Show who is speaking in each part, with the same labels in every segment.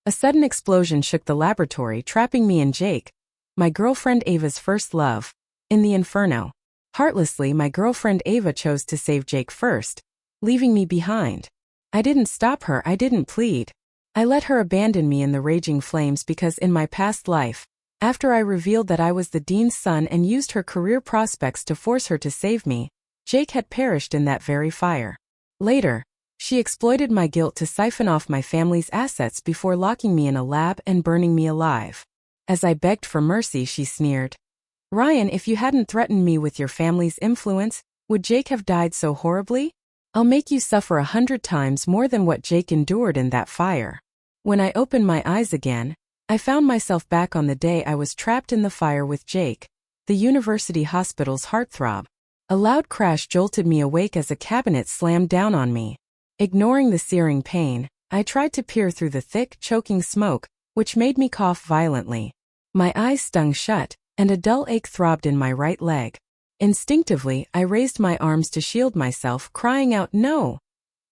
Speaker 1: A sudden explosion shook the laboratory, trapping me and Jake, my girlfriend Ava's first love, in the inferno. Heartlessly, my girlfriend Ava chose to save Jake first, leaving me behind. I didn't stop her, I didn't plead. I let her abandon me in the raging flames because in my past life, after I revealed that I was the dean's son and used her career prospects to force her to save me, Jake had perished in that very fire. Later, she exploited my guilt to siphon off my family's assets before locking me in a lab and burning me alive. As I begged for mercy, she sneered, "Ryan, if you hadn't threatened me with your family's influence, would Jake have died so horribly? I'll make you suffer 100 times more than what Jake endured in that fire." When I opened my eyes again, I found myself back on the day I was trapped in the fire with Jake, the university hospital's heartthrob. A loud crash jolted me awake as a cabinet slammed down on me. Ignoring the searing pain, I tried to peer through the thick, choking smoke, which made me cough violently. My eyes stung shut, and a dull ache throbbed in my right leg. Instinctively, I raised my arms to shield myself, crying out, "No!"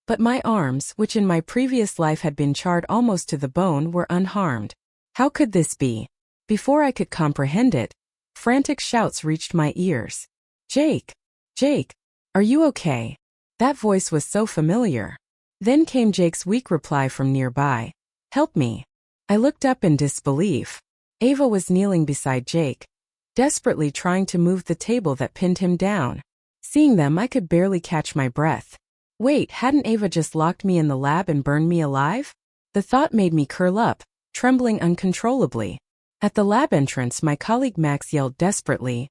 Speaker 1: But my arms, which in my previous life had been charred almost to the bone, were unharmed. How could this be? Before I could comprehend it, frantic shouts reached my ears. "Jake! Jake! Are you okay?" That voice was so familiar. Then came Jake's weak reply from nearby. "Help me." I looked up in disbelief. Ava was kneeling beside Jake, desperately trying to move the table that pinned him down. Seeing them, I could barely catch my breath. Wait, hadn't Ava just locked me in the lab and burned me alive? The thought made me curl up, trembling uncontrollably. At the lab entrance, my colleague Max yelled desperately,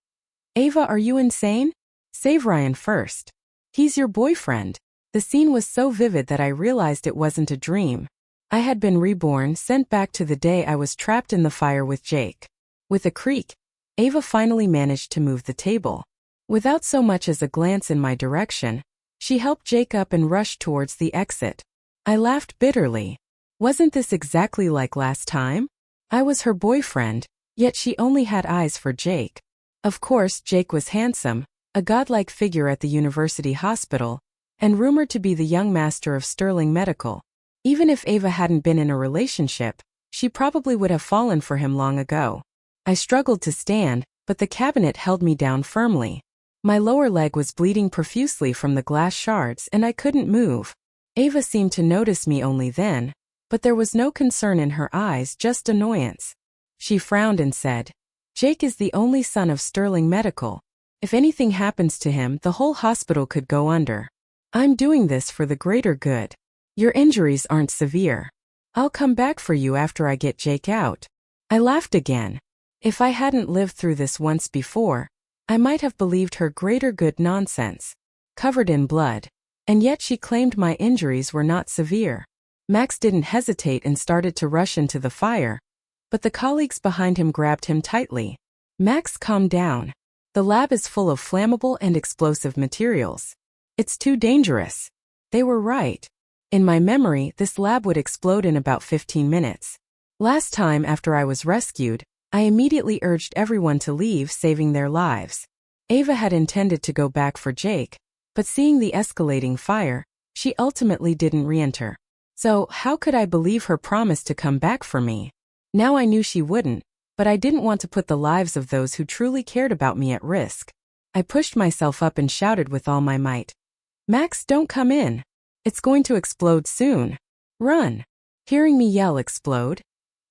Speaker 1: "Ava, are you insane? Save Ryan first. He's your boyfriend." The scene was so vivid that I realized it wasn't a dream. I had been reborn, sent back to the day I was trapped in the fire with Jake. With a creak, Ava finally managed to move the table. Without so much as a glance in my direction, she helped Jake up and rushed towards the exit. I laughed bitterly. Wasn't this exactly like last time? I was her boyfriend, yet she only had eyes for Jake. Of course, Jake was handsome, a godlike figure at the university hospital, and rumored to be the young master of Sterling Medical. Even if Ava hadn't been in a relationship, she probably would have fallen for him long ago. I struggled to stand, but the cabinet held me down firmly. My lower leg was bleeding profusely from the glass shards and I couldn't move. Ava seemed to notice me only then, but there was no concern in her eyes, just annoyance. She frowned and said, "Jake is the only son of Sterling Medical. If anything happens to him, the whole hospital could go under. I'm doing this for the greater good. Your injuries aren't severe. I'll come back for you after I get Jake out." I laughed again. If I hadn't lived through this once before, I might have believed her greater good nonsense. Covered in blood. And yet she claimed my injuries were not severe. Max didn't hesitate and started to rush into the fire, but the colleagues behind him grabbed him tightly. "Max, calm down. The lab is full of flammable and explosive materials. It's too dangerous." They were right. In my memory, this lab would explode in about 15 minutes. Last time after I was rescued, I immediately urged everyone to leave, saving their lives. Ava had intended to go back for Jake, but seeing the escalating fire, she ultimately didn't re-enter. So how could I believe her promise to come back for me? Now I knew she wouldn't, but I didn't want to put the lives of those who truly cared about me at risk. I pushed myself up and shouted with all my might, "Max, don't come in. It's going to explode soon. Run." Hearing me yell explode,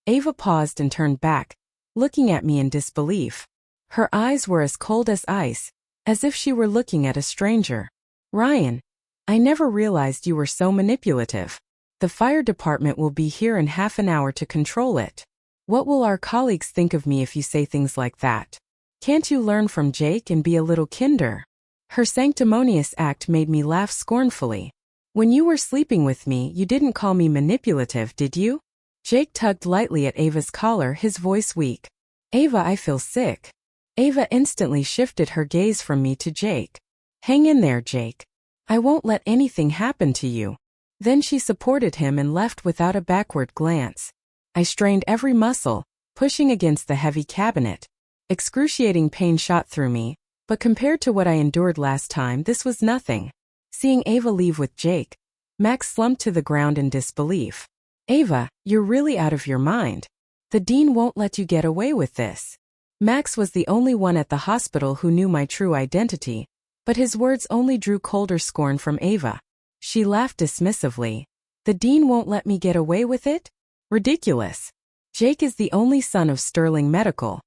Speaker 1: Ava paused and turned back, looking at me in disbelief. Her eyes were as cold as ice, as if she were looking at a stranger. "Ryan, I never realized you were so manipulative. The fire department will be here in half an hour to control it. What will our colleagues think of me if you say things like that? Can't you learn from Jake and be a little kinder?" Her sanctimonious act made me laugh scornfully. "When you were sleeping with me, you didn't call me manipulative, did you?" Jake tugged lightly at Ava's collar, his voice weak. "Ava, I feel sick." Ava instantly shifted her gaze from me to Jake. "Hang in there, Jake. I won't let anything happen to you." Then she supported him and left without a backward glance. I strained every muscle, pushing against the heavy cabinet. Excruciating pain shot through me, but compared to what I endured last time, this was nothing. Seeing Ava leave with Jake, Max slumped to the ground in disbelief. Ava, you're really out of your mind. The dean won't let you get away with this. Max was the only one at the hospital who knew my true identity, but his words only drew colder scorn from Ava. She laughed dismissively. The dean won't let me get away with it? Ridiculous. Jake is the only son of Sterling Medical.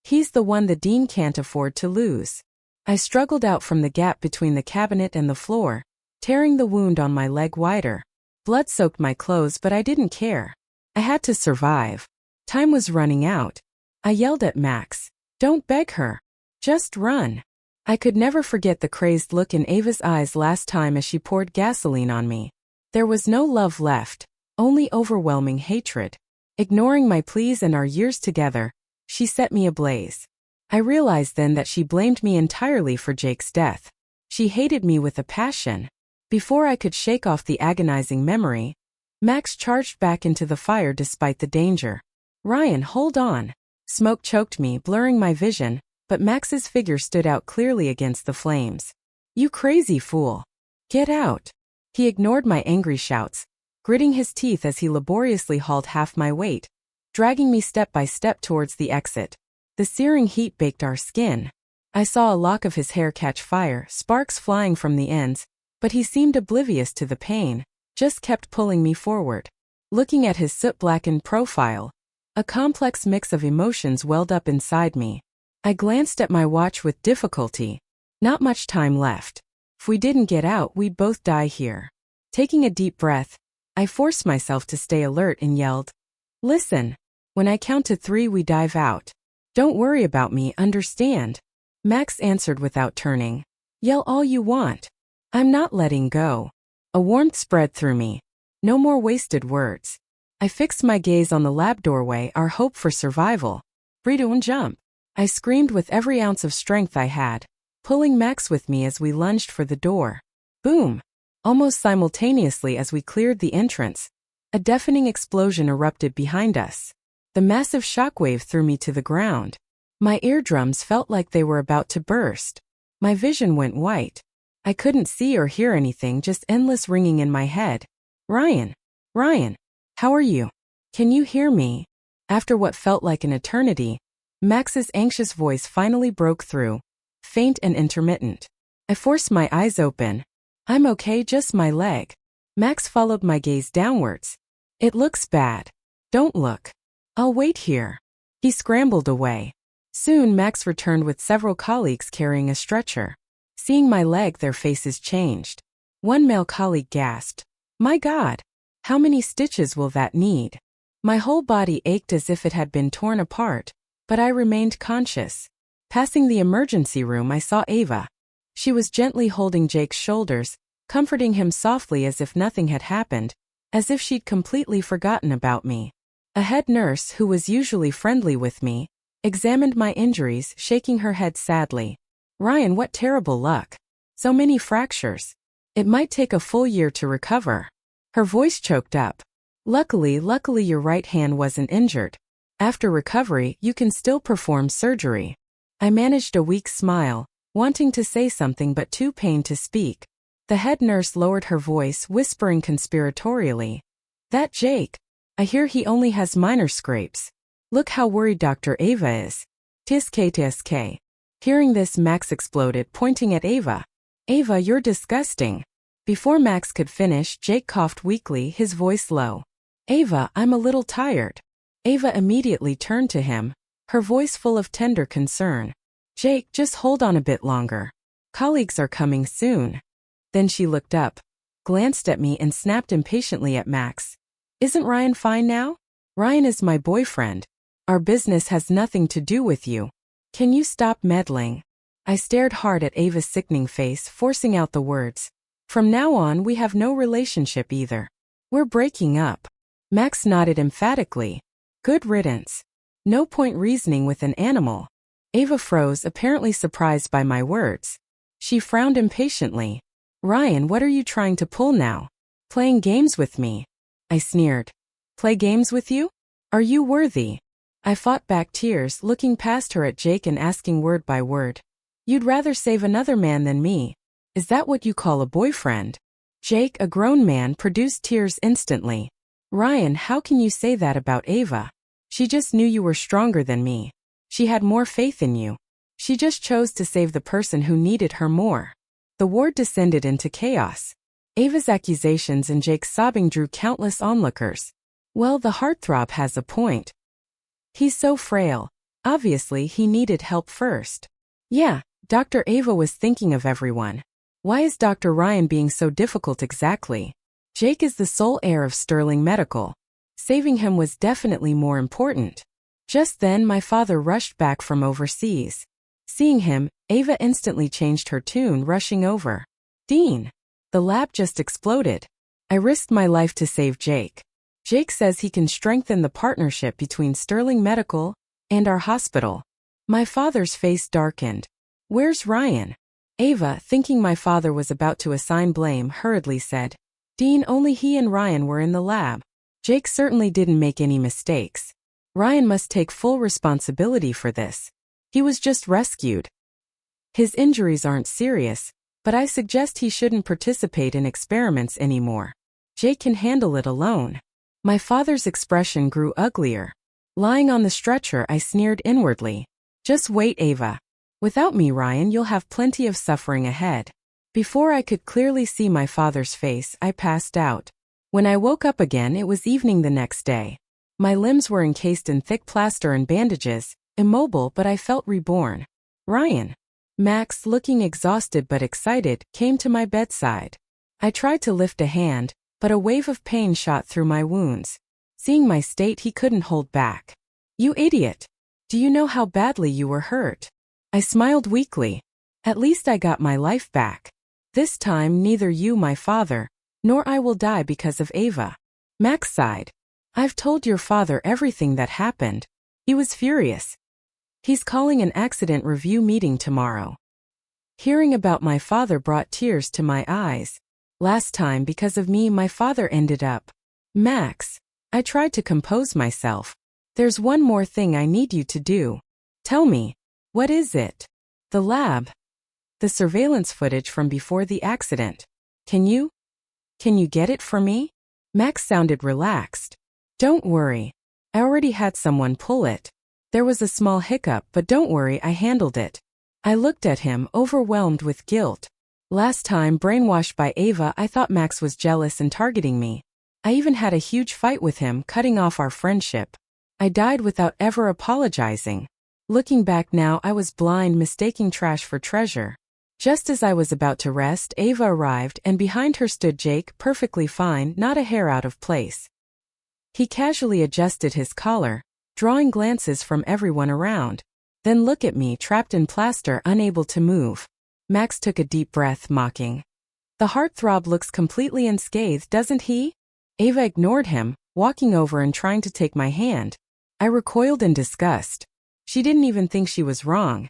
Speaker 1: He's the one the dean can't afford to lose. I struggled out from the gap between the cabinet and the floor, tearing the wound on my leg wider. Blood soaked my clothes, but I didn't care. I had to survive. Time was running out. I yelled at Max, "Don't beg her. Just run." I could never forget the crazed look in Ava's eyes last time as she poured gasoline on me. There was no love left, only overwhelming hatred. Ignoring my pleas and our years together, she set me ablaze. I realized then that she blamed me entirely for Jake's death. She hated me with a passion. Before I could shake off the agonizing memory, Max charged back into the fire despite the danger. "Ryan, hold on." Smoke choked me, blurring my vision, but Max's figure stood out clearly against the flames. "You crazy fool. Get out." He ignored my angry shouts, gritting his teeth as he laboriously hauled half my weight, dragging me step by step towards the exit. The searing heat baked our skin. I saw a lock of his hair catch fire, sparks flying from the ends, but he seemed oblivious to the pain, just kept pulling me forward. Looking at his soot-blackened profile, a complex mix of emotions welled up inside me. I glanced at my watch with difficulty. Not much time left. If we didn't get out, we'd both die here. Taking a deep breath, I forced myself to stay alert and yelled, "Listen. When I count to 3, we dive out. Don't worry about me, understand?" Max answered without turning. "Yell all you want. I'm not letting go." A warmth spread through me. No more wasted words. I fixed my gaze on the lab doorway, our hope for survival. "Breathe and jump." I screamed with every ounce of strength I had, pulling Max with me as we lunged for the door. Boom! Almost simultaneously as we cleared the entrance, a deafening explosion erupted behind us. The massive shockwave threw me to the ground. My eardrums felt like they were about to burst. My vision went white. I couldn't see or hear anything, just endless ringing in my head. "Ryan! Ryan! How are you? Can you hear me?" After what felt like an eternity, Max's anxious voice finally broke through, faint and intermittent. I forced my eyes open. "I'm okay, just my leg." Max followed my gaze downwards. "It looks bad. Don't look. I'll wait here." He scrambled away. Soon Max returned with several colleagues carrying a stretcher. Seeing my leg, their faces changed. One male colleague gasped, "My God! How many stitches will that need?" My whole body ached as if it had been torn apart, but I remained conscious. Passing the emergency room, I saw Ava. She was gently holding Jake's shoulders, comforting him softly as if nothing had happened, as if she'd completely forgotten about me. A head nurse, who was usually friendly with me, examined my injuries, shaking her head sadly. "Ryan, what terrible luck. So many fractures. It might take a full year to recover." Her voice choked up. Luckily your right hand wasn't injured. After recovery, you can still perform surgery." I managed a weak smile, wanting to say something but too pained to speak. The head nurse lowered her voice, whispering conspiratorially, "That Jake. I hear he only has minor scrapes. Look how worried Dr. Ava is. Tsk. Hearing this, Max exploded, pointing at Ava. "Ava, you're disgusting." Before Max could finish, Jake coughed weakly, his voice low. "Ava, I'm a little tired." Ava immediately turned to him, her voice full of tender concern. "Jake, just hold on a bit longer. Colleagues are coming soon." Then she looked up, glanced at me and snapped impatiently at Max. "Isn't Ryan fine now? Ryan is my boyfriend. Our business has nothing to do with you. Can you stop meddling?" I stared hard at Ava's sickening face, forcing out the words. "From now on, we have no relationship either. We're breaking up." Max nodded emphatically. "Good riddance. No point reasoning with an animal." Ava froze, apparently surprised by my words. She frowned impatiently. "Ryan, what are you trying to pull now? Playing games with me?" I sneered. "Play games with you? Are you worthy?" I fought back tears, looking past her at Jake and asking word by word. "You'd rather save another man than me? Is that what you call a boyfriend?" Jake, a grown man, produced tears instantly. Ryan, how can you say that about Ava? She just knew you were stronger than me. She had more faith in you. She just chose to save the person who needed her more. The ward descended into chaos. Ava's accusations and Jake's sobbing drew countless onlookers. Well, the heartthrob has a point. He's so frail. Obviously, he needed help first. Yeah, Dr. Ava was thinking of everyone. Why is Dr. Ryan being so difficult exactly? Jake is the sole heir of Sterling Medical. Saving him was definitely more important. Just then my father rushed back from overseas. Seeing him, Ava instantly changed her tune, rushing over. Dean! The lab just exploded. I risked my life to save Jake. Jake says he can strengthen the partnership between Sterling Medical and our hospital. My father's face darkened. Where's Ryan? Ava, thinking my father was about to assign blame, hurriedly said, Dean, only he and Ryan were in the lab. Jake certainly didn't make any mistakes. Ryan must take full responsibility for this. He was just rescued. His injuries aren't serious, but I suggest he shouldn't participate in experiments anymore. Jake can handle it alone. My father's expression grew uglier. Lying on the stretcher, I sneered inwardly. Just wait, Ava. Without me, Ryan, you'll have plenty of suffering ahead. Before I could clearly see my father's face, I passed out. When I woke up again, it was evening the next day. My limbs were encased in thick plaster and bandages, immobile, but I felt reborn. Ryan. Max, looking exhausted but excited, came to my bedside. I tried to lift a hand, but a wave of pain shot through my wounds. Seeing my state, he couldn't hold back. You idiot! Do you know how badly you were hurt? I smiled weakly. At least I got my life back. This time neither you, my father, nor I will die because of Ava. Max sighed. I've told your father everything that happened. He was furious. He's calling an accident review meeting tomorrow. Hearing about my father brought tears to my eyes. Last time, because of me, my father ended up. Max. I tried to compose myself. There's one more thing I need you to do. Tell me. What is it? The lab. The surveillance footage from before the accident. Can you get it for me? Max sounded relaxed. Don't worry. I already had someone pull it. There was a small hiccup, but don't worry, I handled it. I looked at him, overwhelmed with guilt. Last time, brainwashed by Ava, I thought Max was jealous and targeting me. I even had a huge fight with him, cutting off our friendship. I died without ever apologizing. Looking back now, I was blind, mistaking trash for treasure. Just as I was about to rest, Ava arrived, and behind her stood Jake, perfectly fine, not a hair out of place. He casually adjusted his collar, drawing glances from everyone around. Then look at me, trapped in plaster, unable to move. Max took a deep breath, mocking. The heartthrob looks completely unscathed, doesn't he? Ava ignored him, walking over and trying to take my hand. I recoiled in disgust. She didn't even think she was wrong.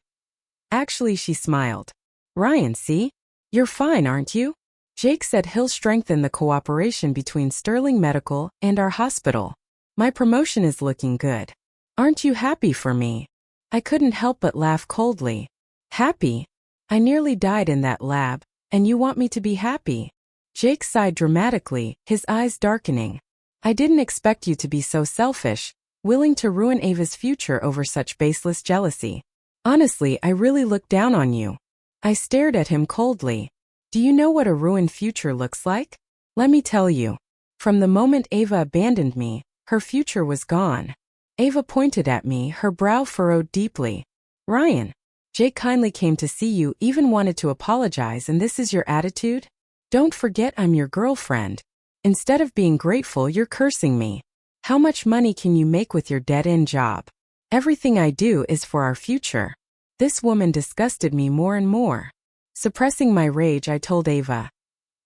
Speaker 1: Actually, she smiled. Ryan, see? You're fine, aren't you? Jake said he'll strengthen the cooperation between Sterling Medical and our hospital. My promotion is looking good. Aren't you happy for me? I couldn't help but laugh coldly. Happy? I nearly died in that lab, and you want me to be happy? Jake sighed dramatically, his eyes darkening. I didn't expect you to be so selfish, willing to ruin Ava's future over such baseless jealousy. Honestly, I really looked down on you. I stared at him coldly. Do you know what a ruined future looks like? Let me tell you. From the moment Ava abandoned me, her future was gone. Ava pointed at me, her brow furrowed deeply. Ryan, Jake kindly came to see you, even wanted to apologize, and this is your attitude? Don't forget I'm your girlfriend. Instead of being grateful, you're cursing me. How much money can you make with your dead-end job? Everything I do is for our future. This woman disgusted me more and more. Suppressing my rage, I told Ava.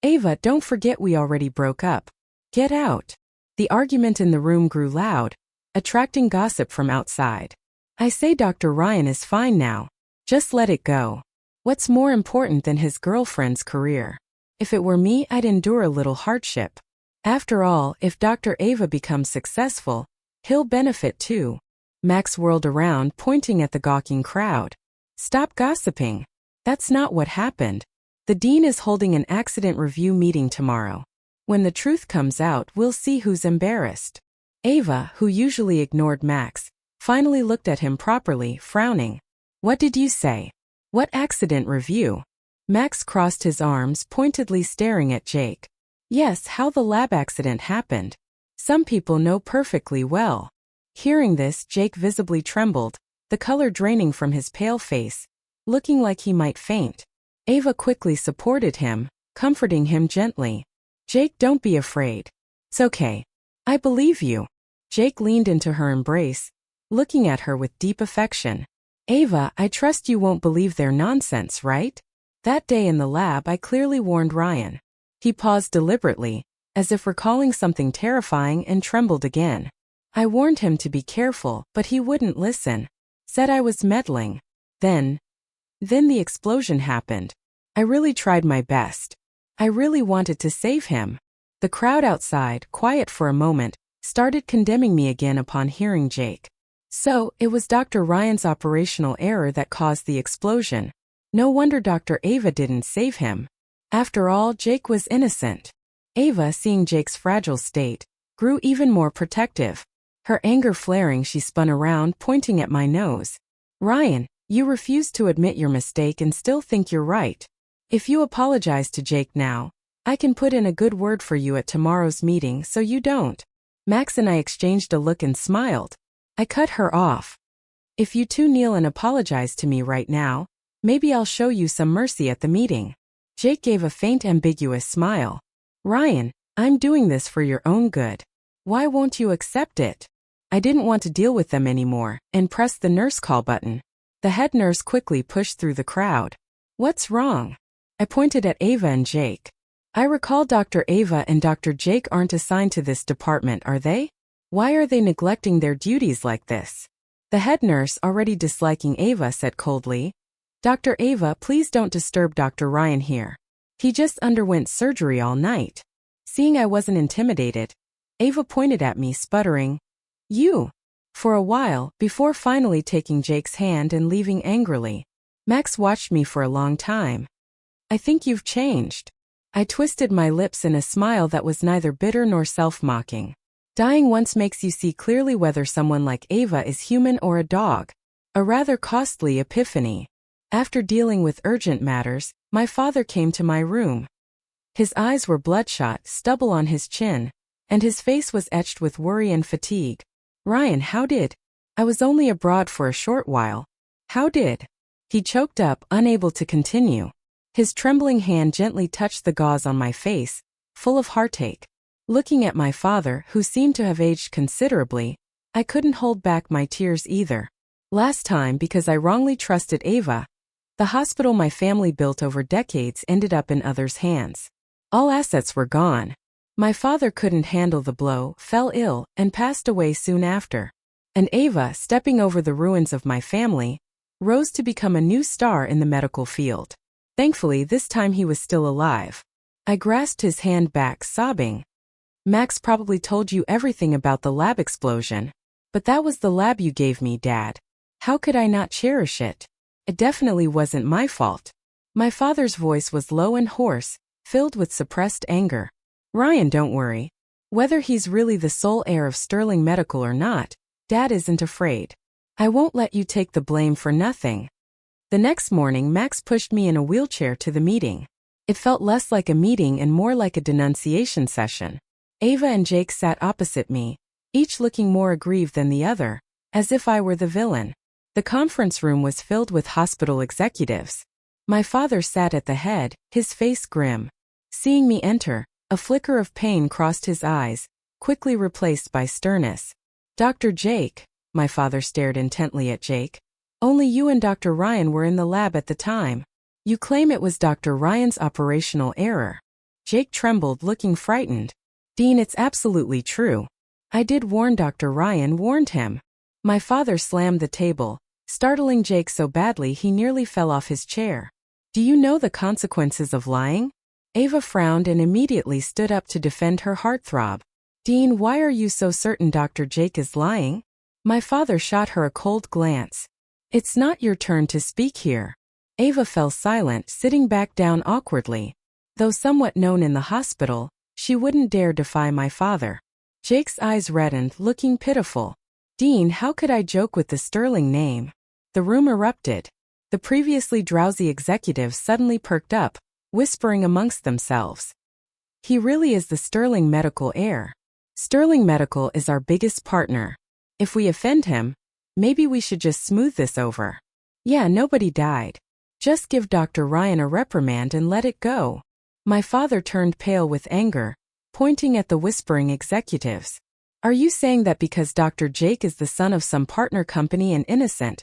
Speaker 1: Ava, don't forget we already broke up. Get out. The argument in the room grew loud, attracting gossip from outside. I say Dr. Ryan is fine now. Just let it go. What's more important than his girlfriend's career? If it were me, I'd endure a little hardship. After all, if Dr. Ava becomes successful, he'll benefit too. Max whirled around, pointing at the gawking crowd. Stop gossiping. That's not what happened. The dean is holding an accident review meeting tomorrow. When the truth comes out, we'll see who's embarrassed. Ava, who usually ignored Max, finally looked at him properly, frowning. What did you say? What accident review? Max crossed his arms, pointedly staring at Jake. Yes, how the lab accident happened. Some people know perfectly well. Hearing this, Jake visibly trembled, the color draining from his pale face, looking like he might faint. Ava quickly supported him, comforting him gently. Jake, don't be afraid. It's okay. I believe you. Jake leaned into her embrace, looking at her with deep affection. Ava, I trust you won't believe their nonsense, right? That day in the lab, I clearly warned Ryan. He paused deliberately, as if recalling something terrifying, and trembled again. I warned him to be careful, but he wouldn't listen. Said I was meddling. Then the explosion happened. I really tried my best. I really wanted to save him. The crowd outside, quiet for a moment, started condemning me again upon hearing Jake. So, it was Dr. Ryan's operational error that caused the explosion. No wonder Dr. Ava didn't save him. After all, Jake was innocent. Ava, seeing Jake's fragile state, grew even more protective. Her anger flaring, she spun around, pointing at my nose. Ryan, you refuse to admit your mistake and still think you're right. If you apologize to Jake now, I can put in a good word for you at tomorrow's meeting so you don't. Max and I exchanged a look and smiled. I cut her off. If you two kneel and apologize to me right now, maybe I'll show you some mercy at the meeting. Jake gave a faint, ambiguous smile. Ryan, I'm doing this for your own good. Why won't you accept it? I didn't want to deal with them anymore, and pressed the nurse call button. The head nurse quickly pushed through the crowd. What's wrong? I pointed at Ava and Jake. I recall Dr. Ava and Dr. Jake aren't assigned to this department, are they? Why are they neglecting their duties like this? The head nurse, already disliking Ava, said coldly, Dr. Ava, please don't disturb Dr. Ryan here. He just underwent surgery all night. Seeing I wasn't intimidated, Ava pointed at me, sputtering, You! For a while, before finally taking Jake's hand and leaving angrily. Max watched me for a long time. I think you've changed. I twisted my lips in a smile that was neither bitter nor self-mocking. Dying once makes you see clearly whether someone like Ava is human or a dog. A rather costly epiphany. After dealing with urgent matters, my father came to my room. His eyes were bloodshot, stubble on his chin, and his face was etched with worry and fatigue. Ryan, how did? I was only abroad for a short while. How did? He choked up, unable to continue. His trembling hand gently touched the gauze on my face, full of heartache. Looking at my father, who seemed to have aged considerably, I couldn't hold back my tears either. Last time, because I wrongly trusted Ava, the hospital my family built over decades ended up in others' hands. All assets were gone. My father couldn't handle the blow, fell ill, and passed away soon after. And Ava, stepping over the ruins of my family, rose to become a new star in the medical field. Thankfully, this time he was still alive. I grasped his hand back, sobbing. Max probably told you everything about the lab explosion. But that was the lab you gave me, Dad. How could I not cherish it? It definitely wasn't my fault. My father's voice was low and hoarse, filled with suppressed anger. Ryan, don't worry. Whether he's really the sole heir of Sterling Medical or not, Dad isn't afraid. I won't let you take the blame for nothing. The next morning, Max pushed me in a wheelchair to the meeting. It felt less like a meeting and more like a denunciation session. Ava and Jake sat opposite me, each looking more aggrieved than the other, as if I were the villain. The conference room was filled with hospital executives. My father sat at the head, his face grim. Seeing me enter, a flicker of pain crossed his eyes, quickly replaced by sternness. Dr. Jake, my father stared intently at Jake. Only you and Dr. Ryan were in the lab at the time. You claim it was Dr. Ryan's operational error. Jake trembled, looking frightened. Dean, it's absolutely true. I did warn Dr. Ryan, warned him. My father slammed the table, startling Jake so badly he nearly fell off his chair. Do you know the consequences of lying? Ava frowned and immediately stood up to defend her heartthrob. Dean, why are you so certain Dr. Jake is lying? My father shot her a cold glance. It's not your turn to speak here. Ava fell silent, sitting back down awkwardly. Though somewhat known in the hospital, She wouldn't dare defy my father. Jake's eyes reddened, looking pitiful. Dean, how could I joke with the Sterling name? The room erupted. The previously drowsy executives suddenly perked up, whispering amongst themselves. He really is the Sterling medical heir. Sterling Medical is our biggest partner. If we offend him, maybe we should just smooth this over. Yeah, nobody died. Just give Dr. Ryan a reprimand and let it go. My father turned pale with anger, pointing at the whispering executives. Are you saying that because Dr. Jake is the son of some partner company and innocent,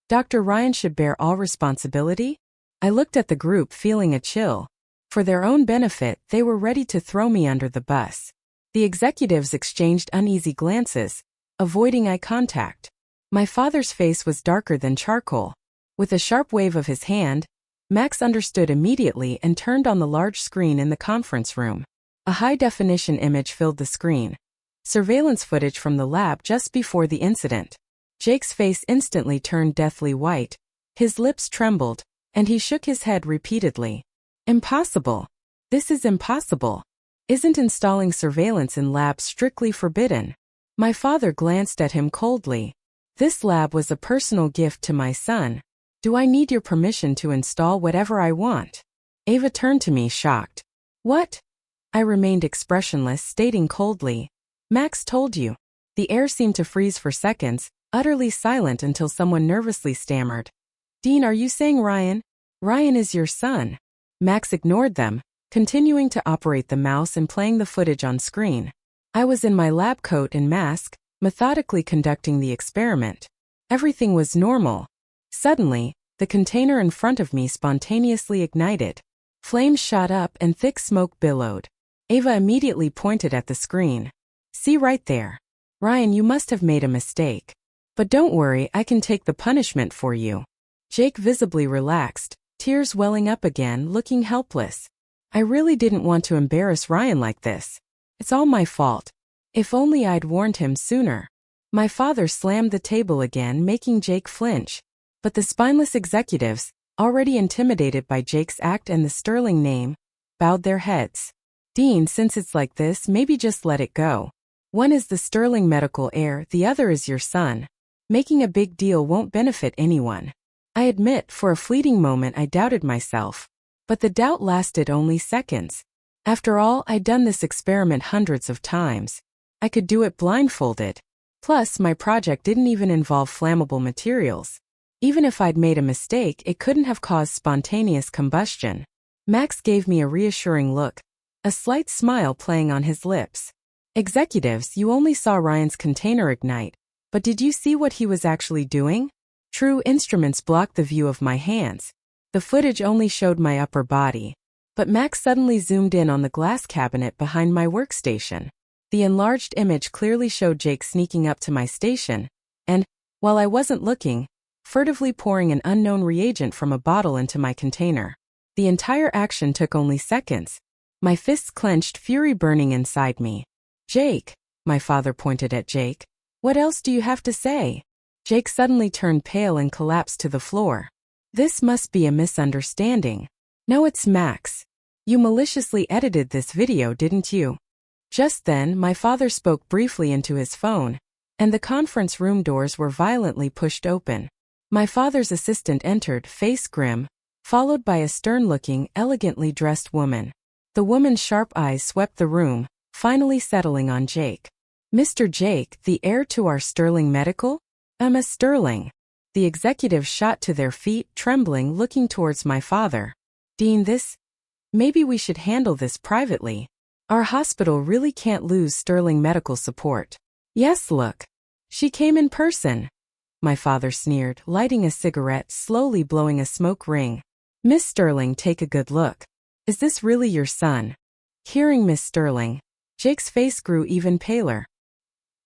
Speaker 1: Dr. Ryan should bear all responsibility? I looked at the group feeling a chill. For their own benefit, they were ready to throw me under the bus. The executives exchanged uneasy glances, avoiding eye contact. My father's face was darker than charcoal. With a sharp wave of his hand, Max understood immediately and turned on the large screen in the conference room. A high-definition image filled the screen. Surveillance footage from the lab just before the incident. Jake's face instantly turned deathly white. His lips trembled, and he shook his head repeatedly. Impossible. This is impossible. Isn't installing surveillance in labs strictly forbidden? My father glanced at him coldly. This lab was a personal gift to my son. Do I need your permission to install whatever I want? Ava turned to me shocked. What? I remained expressionless, stating coldly. Max told you. The air seemed to freeze for seconds, utterly silent until someone nervously stammered. Dean, are you saying Ryan? Ryan is your son. Max ignored them, continuing to operate the mouse and playing the footage on screen. I was in my lab coat and mask, methodically conducting the experiment. Everything was normal. Suddenly, the container in front of me spontaneously ignited. Flames shot up and thick smoke billowed. Ava immediately pointed at the screen. See right there. Ryan, you must have made a mistake. But don't worry, I can take the punishment for you. Jake visibly relaxed, tears welling up again, looking helpless. I really didn't want to embarrass Ryan like this. It's all my fault. If only I'd warned him sooner. My father slammed the table again, making Jake flinch. But the spineless executives, already intimidated by Jake's act and the Sterling name, bowed their heads. Dean, since it's like this, maybe just let it go. One is the Sterling medical heir, the other is your son. Making a big deal won't benefit anyone. I admit, for a fleeting moment I doubted myself. But the doubt lasted only seconds. After all, I'd done this experiment hundreds of times. I could do it blindfolded. Plus, my project didn't even involve flammable materials. Even if I'd made a mistake, it couldn't have caused spontaneous combustion. Max gave me a reassuring look, a slight smile playing on his lips. Executives, you only saw Ryan's container ignite, but did you see what he was actually doing? True, instruments blocked the view of my hands. The footage only showed my upper body. But Max suddenly zoomed in on the glass cabinet behind my workstation. The enlarged image clearly showed Jake sneaking up to my station, and, while I wasn't looking, furtively pouring an unknown reagent from a bottle into my container. The entire action took only seconds. My fists clenched, fury burning inside me. Jake, my father pointed at Jake. What else do you have to say? Jake suddenly turned pale and collapsed to the floor. This must be a misunderstanding. No, it's Max. You maliciously edited this video, didn't you? Just then, my father spoke briefly into his phone, and the conference room doors were violently pushed open. My father's assistant entered, face grim, followed by a stern-looking, elegantly dressed woman. The woman's sharp eyes swept the room, finally settling on Jake. Mr. Jake, the heir to our Sterling Medical? Emma Sterling. The executives shot to their feet, trembling, looking towards my father. Dean, maybe we should handle this privately. Our hospital really can't lose Sterling medical support. Yes, look. She came in person. My father sneered, lighting a cigarette, slowly blowing a smoke ring. Miss Sterling, take a good look. Is this really your son? Hearing Miss Sterling, Jake's face grew even paler.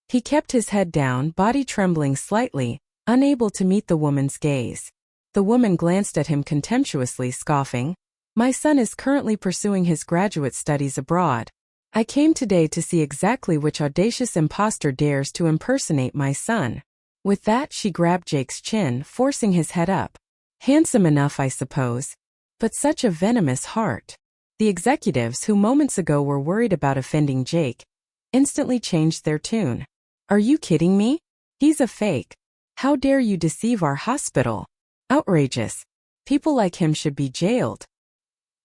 Speaker 1: He kept his head down, body trembling slightly, unable to meet the woman's gaze. The woman glanced at him contemptuously, scoffing. My son is currently pursuing his graduate studies abroad. I came today to see exactly which audacious impostor dares to impersonate my son. With that, she grabbed Jake's chin, forcing his head up. Handsome enough, I suppose. But such a venomous heart. The executives who moments ago were worried about offending Jake instantly changed their tune. Are you kidding me? He's a fake. How dare you deceive our hospital? Outrageous. People like him should be jailed.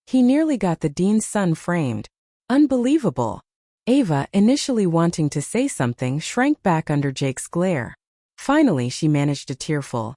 Speaker 1: He nearly got the dean's son framed. Unbelievable. Ava, initially wanting to say something, shrank back under Jake's glare. Finally, she managed a tearful,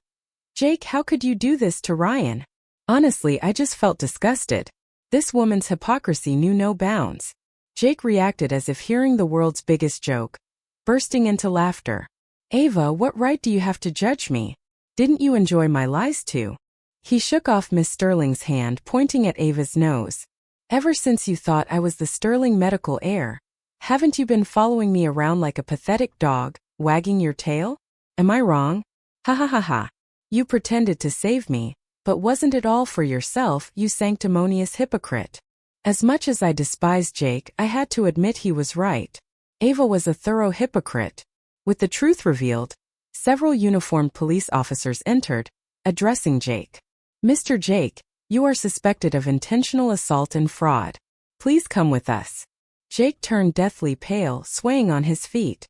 Speaker 1: "Jake, how could you do this to Ryan?" Honestly, I just felt disgusted. This woman's hypocrisy knew no bounds. Jake reacted as if hearing the world's biggest joke, bursting into laughter. "Ava, what right do you have to judge me? Didn't you enjoy my lies too?" He shook off Miss Sterling's hand, pointing at Ava's nose. "Ever since you thought I was the Sterling medical heir, haven't you been following me around like a pathetic dog, wagging your tail? Am I wrong? Ha ha ha ha. You pretended to save me, but wasn't it all for yourself, you sanctimonious hypocrite?" As much as I despised Jake, I had to admit he was right. Ava was a thorough hypocrite. With the truth revealed, several uniformed police officers entered, addressing Jake. "Mr. Jake, you are suspected of intentional assault and fraud. Please come with us." Jake turned deathly pale, swaying on his feet.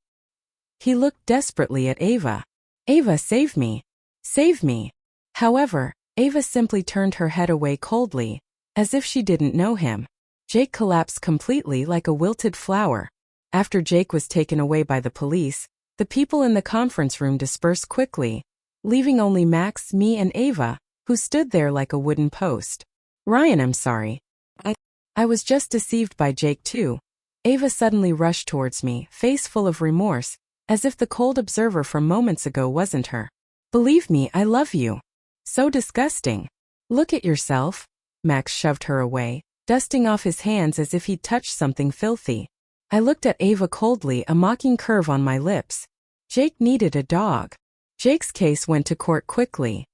Speaker 1: He looked desperately at Ava. "Ava, save me. Save me." However, Ava simply turned her head away coldly, as if she didn't know him. Jake collapsed completely like a wilted flower. After Jake was taken away by the police, the people in the conference room dispersed quickly, leaving only Max, me, and Ava, who stood there like a wooden post. "Ryan, I'm sorry. I was just deceived by Jake too." Ava suddenly rushed towards me, face full of remorse, as if the cold observer from moments ago wasn't her. "Believe me, I love you." "So disgusting. Look at yourself." Max shoved her away, dusting off his hands as if he'd touched something filthy. I looked at Ava coldly, a mocking curve on my lips. Jake needed a dog. Jake's case went to court quickly.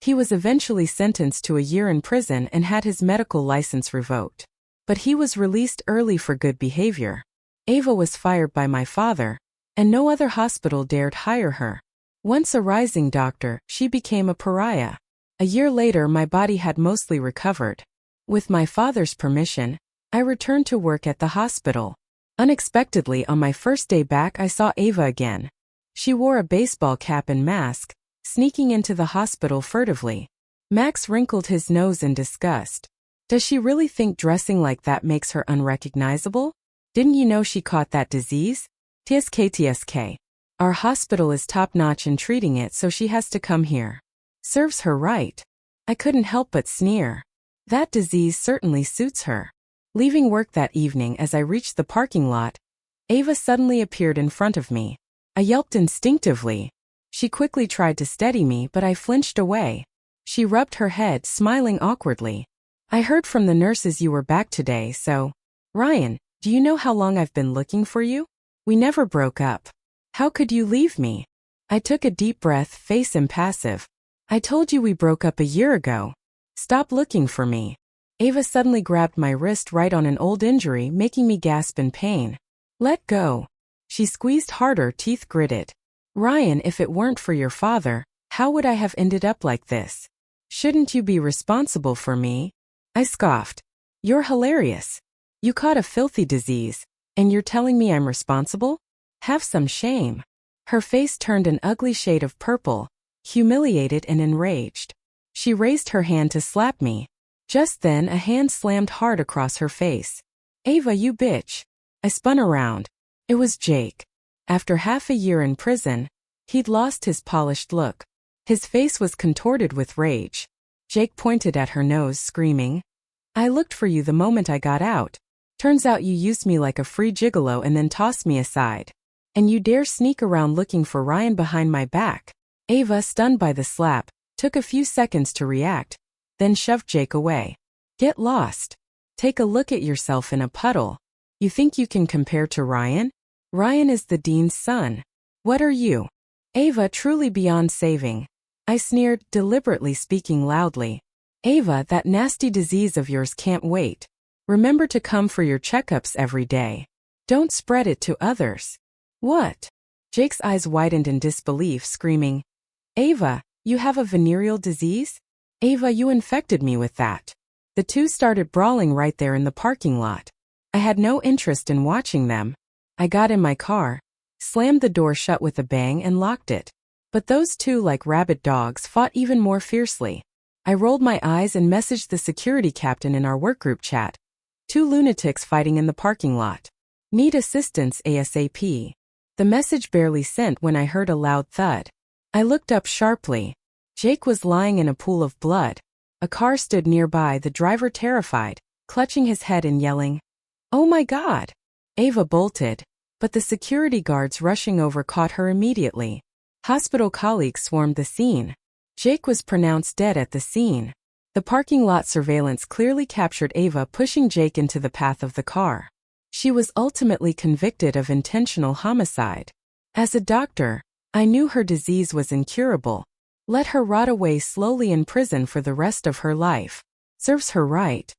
Speaker 1: He was eventually sentenced to a year in prison and had his medical license revoked. But he was released early for good behavior. Ava was fired by my father, and no other hospital dared hire her. Once a rising doctor, she became a pariah. A year later, my body had mostly recovered. With my father's permission, I returned to work at the hospital. Unexpectedly, on my first day back, I saw Ava again. She wore a baseball cap and mask, sneaking into the hospital furtively. Max wrinkled his nose in disgust. "Does she really think dressing like that makes her unrecognizable? Didn't you know she caught that disease? TSK. Our hospital is top-notch in treating it, so she has to come here. Serves her right." I couldn't help but sneer. That disease certainly suits her. Leaving work that evening, as I reached the parking lot, Ava suddenly appeared in front of me. I yelped instinctively. She quickly tried to steady me, but I flinched away. She rubbed her head, smiling awkwardly. "I heard from the nurses you were back today, so..." "Ryan, do you know how long I've been looking for you? We never broke up. How could you leave me?" I took a deep breath, face impassive. "I told you we broke up a year ago. Stop looking for me." Ava suddenly grabbed my wrist right on an old injury, making me gasp in pain. "Let go." She squeezed harder, teeth gritted. "Ryan, if it weren't for your father, how would I have ended up like this? Shouldn't you be responsible for me?" I scoffed. "You're hilarious. You caught a filthy disease, and you're telling me I'm responsible? Have some shame." Her face turned an ugly shade of purple, humiliated and enraged. She raised her hand to slap me. Just then, a hand slammed hard across her face. "Ava, you bitch." I spun around. It was Jake. After half a year in prison, he'd lost his polished look. His face was contorted with rage. Jake pointed at her nose, screaming, "I looked for you the moment I got out. Turns out you used me like a free gigolo and then tossed me aside. And you dare sneak around looking for Ryan behind my back." Ava, stunned by the slap, took a few seconds to react, then shoved Jake away. "Get lost. Take a look at yourself in a puddle. You think you can compare to Ryan? Ryan is the dean's son. What are you?" "Ava, truly beyond saving." I sneered, deliberately speaking loudly. "Ava, that nasty disease of yours can't wait. Remember to come for your checkups every day. Don't spread it to others." "What?" Jake's eyes widened in disbelief, screaming, "Ava, you have a venereal disease? Ava, you infected me with that." The two started brawling right there in the parking lot. I had no interest in watching them. I got in my car, slammed the door shut with a bang and locked it. But those two, like rabid dogs, fought even more fiercely. I rolled my eyes and messaged the security captain in our workgroup chat. Two lunatics fighting in the parking lot. Need assistance ASAP. The message barely sent when I heard a loud thud. I looked up sharply. Jake was lying in a pool of blood. A car stood nearby, the driver terrified, clutching his head and yelling, "Oh my God!" Ava bolted, but the security guards rushing over caught her immediately. Hospital colleagues swarmed the scene. Jake was pronounced dead at the scene. The parking lot surveillance clearly captured Ava pushing Jake into the path of the car. She was ultimately convicted of intentional homicide. As a doctor, I knew her disease was incurable. Let her rot away slowly in prison for the rest of her life. Serves her right.